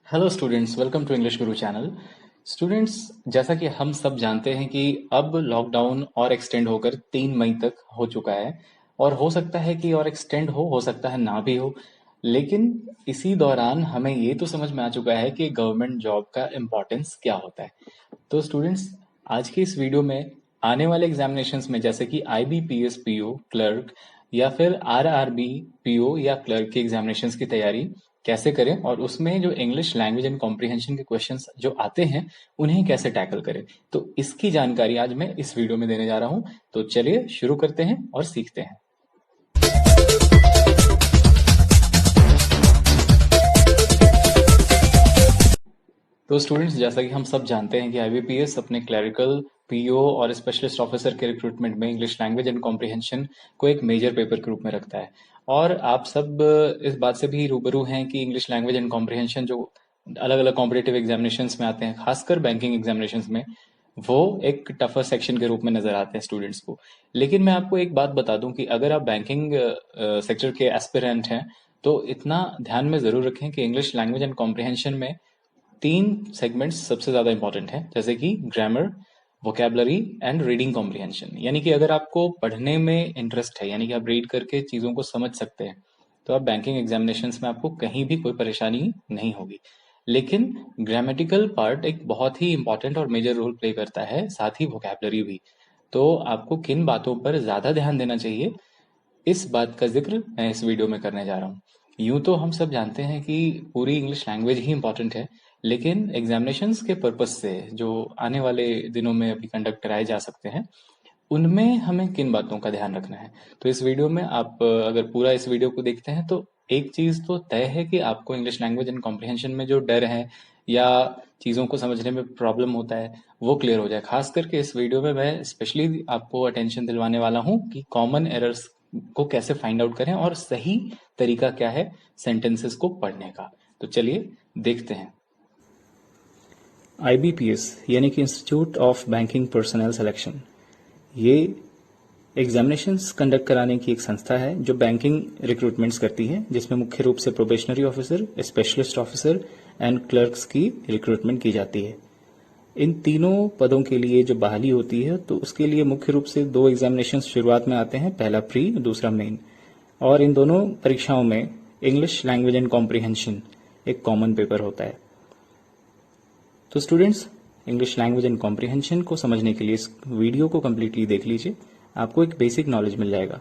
Hello students, welcome to English Guru channel. Students, जैसा कि हम सब जानते हैं कि अब लॉकडाउन और एक्सटेंड होकर 3 मई तक हो चुका है और हो सकता है कि और एक्सटेंड हो सकता है ना भी हो। लेकिन इसी दौरान हमें ये तो समझ में आ चुका है कि गवर्नमेंट जॉब का इम्पोर्टेंस क्या होता है। तो स्टूडेंट्स, आज की इस वीडियो में आने वाले एग्जामिनेशंस में जैसे कि IBPS PO क्लर्क या फिर RRB PO या क्लर्क की एग्जामिनेशंस की तैयारी कैसे करें और उसमें जो इंग्लिश लैंग्वेज एंड कॉम्प्रिहेंशन के क्वेश्चंस जो आते हैं उन्हें कैसे टैकल करें, तो इसकी जानकारी आज मैं इस वीडियो में देने जा रहा हूं। तो चलिए शुरू करते हैं और सीखते हैं। तो स्टूडेंट्स, जैसा कि हम सब जानते हैं कि IBPS अपने क्लरिकल PO और स्पेशलिस्ट ऑफिसर के रिक्रूटमेंट में इंग्लिश लैंग्वेज एंड कॉम्प्रिहेंशन को एक मेजर पेपर के रूप में रखता है। और आप सब इस बात से भी रूबरू हैं कि इंग्लिश लैंग्वेज एंड कॉम्प्रिहेंशन जो अलग अलग कॉम्पिटेटिव एग्जामिनेशंस में आते हैं, खासकर बैंकिंग एग्जामिनेशंस में, वो एक टफर सेक्शन के रूप में नजर आते हैं स्टूडेंट्स को। लेकिन मैं आपको एक बात बता दूं कि अगर आप बैंकिंग सेक्टर के एस्पिरेंट हैं तो इतना ध्यान में जरूर रखें कि इंग्लिश लैंग्वेज एंड कॉम्प्रिहेंशन में 3 सेगमेंट्स सबसे ज्यादा इंपॉर्टेंट हैं, जैसे कि grammar, vocabulary and reading comprehension. यानी कि अगर आपको पढ़ने में इंटरेस्ट है, यानी कि आप रीड करके चीजों को समझ सकते हैं, तो आप बैंकिंग एग्जामिनेशंस में आपको कहीं भी कोई परेशानी नहीं होगी। लेकिन ग्रामेटिकल पार्ट एक बहुत ही इंपॉर्टेंट और मेजर रोल प्ले करता है, साथ ही वोकेबलरी भी। तो आपको किन बातों पर ज्यादा ध्यान देना चाहिए, इस बात का जिक्र मैं इस वीडियो में करने जा रहा हूँ। यूं तो हम सब जानते हैं कि पूरी इंग्लिश लैंग्वेज ही इंपॉर्टेंट है, लेकिन एग्जामिनेशंस के पर्पस से जो आने वाले दिनों में अभी कंडक्ट कराए जा सकते हैं, उनमें हमें किन बातों का ध्यान रखना है। तो इस वीडियो में आप अगर पूरा इस वीडियो को देखते हैं तो एक चीज तो तय है कि आपको इंग्लिश लैंग्वेज एंड कॉम्प्रिहेंशन में जो डर है या चीजों को समझने में प्रॉब्लम होता है वो क्लियर हो जाए। खास करके इस वीडियो में मैं स्पेशली आपको अटेंशन दिलवाने वाला हूँ कि कॉमन एरर्स को कैसे फाइंड आउट करें और सही तरीका क्या है सेंटेंसेस को पढ़ने का। तो चलिए देखते हैं। IBPS यानी कि institute of banking personal selection, ये एग्जामिनेशंस कंडक्ट कराने की एक संस्था है जो बैंकिंग रिक्रूटमेंट्स करती है, जिसमें मुख्य रूप से probationary officer, specialist officer and clerks की रिक्रूटमेंट की जाती है। इन तीनों पदों के लिए जो बहाली होती है, तो उसके लिए मुख्य रूप से 2 एग्जामिनेशन शुरुआत में आते हैं, पहला प्री, दूसरा मेन। और इन दोनों परीक्षाओं में इंग्लिश लैंग्वेज एंड कॉम्प्रिहेंशन एक कॉमन पेपर होता है। तो students, English language and comprehension को समझने के लिए इस वीडियो को कम्प्लीटली देख लीजिए, आपको एक बेसिक नॉलेज मिल जाएगा।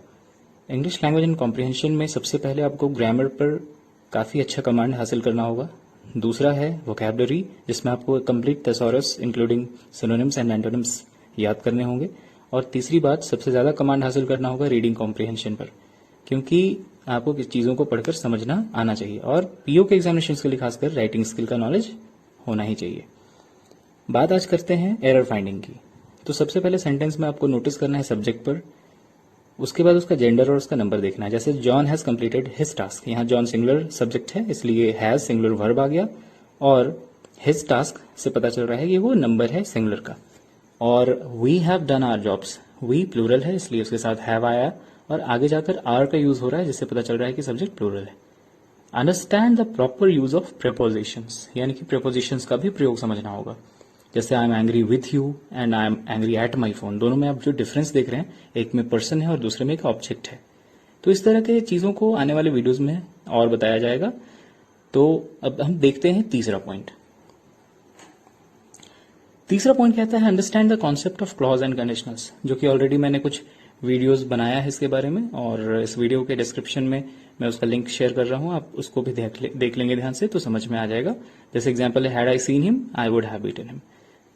इंग्लिश लैंग्वेज एंड कॉम्प्रिहेंशन में सबसे पहले आपको ग्रामर पर काफ़ी अच्छा कमांड हासिल करना होगा। दूसरा है वोकैबुलरी, जिसमें आपको complete thesaurus including synonyms and antonyms याद करने होंगे। और तीसरी बात, सबसे ज़्यादा कमांड हासिल करना होगा रीडिंग कॉम्प्रिहेंशन पर, क्योंकि आपको किस चीज़ों को पढ़कर समझना आना चाहिए। और PO के एग्जामिनेशन के लिए खासकर राइटिंग स्किल का नॉलेज होना ही चाहिए। बात आज करते हैं एरर फाइंडिंग की। तो सबसे पहले सेंटेंस में आपको नोटिस करना है सब्जेक्ट पर, उसके बाद उसका जेंडर और उसका नंबर देखना है। जैसे John has completed his task, यहाँ जॉन सिंगुलर सब्जेक्ट है इसलिए हैज सिंगुलर वर्ब आ गया, और हिज टास्क से पता चल रहा है कि वो नंबर है सिंगुलर का। और we have done our jobs, we plural है इसलिए उसके साथ हैव आया, और आगे जाकर आर का यूज हो रहा है जिससे पता चल रहा है कि सब्जेक्ट प्लूरल है। Understand the proper use of prepositions, यानी कि प्रेपोजिशंस का भी प्रयोग समझना होगा। जैसे I am angry with you and I am angry at my phone, दोनों में आप जो डिफरेंस देख रहे हैं, एक में पर्सन है और दूसरे में एक ऑब्जेक्ट है। तो इस तरह के चीजों को आने वाले वीडियोस में और बताया जाएगा। तो अब हम देखते हैं तीसरा पॉइंट। तीसरा पॉइंट कहता है understand the concept of clause and conditionals, जो कि ऑलरेडी मैंने कुछ वीडियोस बनाया है इसके बारे में, और इस वीडियो के डिस्क्रिप्शन में मैं उसका लिंक शेयर कर रहा हूं, आप उसको भी देख लेंगे ध्यान से तो समझ में आ जाएगा। जैसे एग्जाम्पल है, had I seen him I would have beaten him.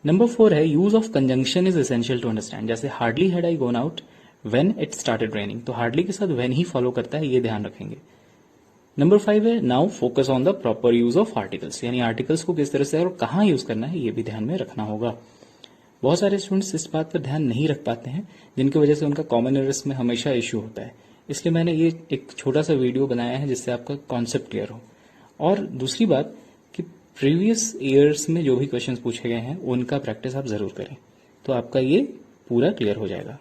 Number 4 है use of conjunction is essential to understand. जैसे hardly had I gone out when it started raining, तो हार्डली के साथ व्हेन ही फॉलो करता है, ये ध्यान रखेंगे। नंबर 5 है now focus on the proper use of articles, यानी आर्टिकल्स को किस तरह से और कहाँ यूज करना है ये भी ध्यान में रखना होगा। बहुत सारे स्टूडेंट्स इस बात पर ध्यान नहीं रख पाते हैं, जिनकी वजह से उनका कॉमन एरर्स में हमेशा इश्यू होता है। इसलिए मैंने ये एक छोटा सा वीडियो बनाया है जिससे आपका कॉन्सेप्ट क्लियर हो। और दूसरी बात कि प्रीवियस ईयर्स में जो भी क्वेश्चंस पूछे गए हैं उनका प्रैक्टिस आप जरूर करें, तो आपका ये पूरा क्लियर हो जाएगा।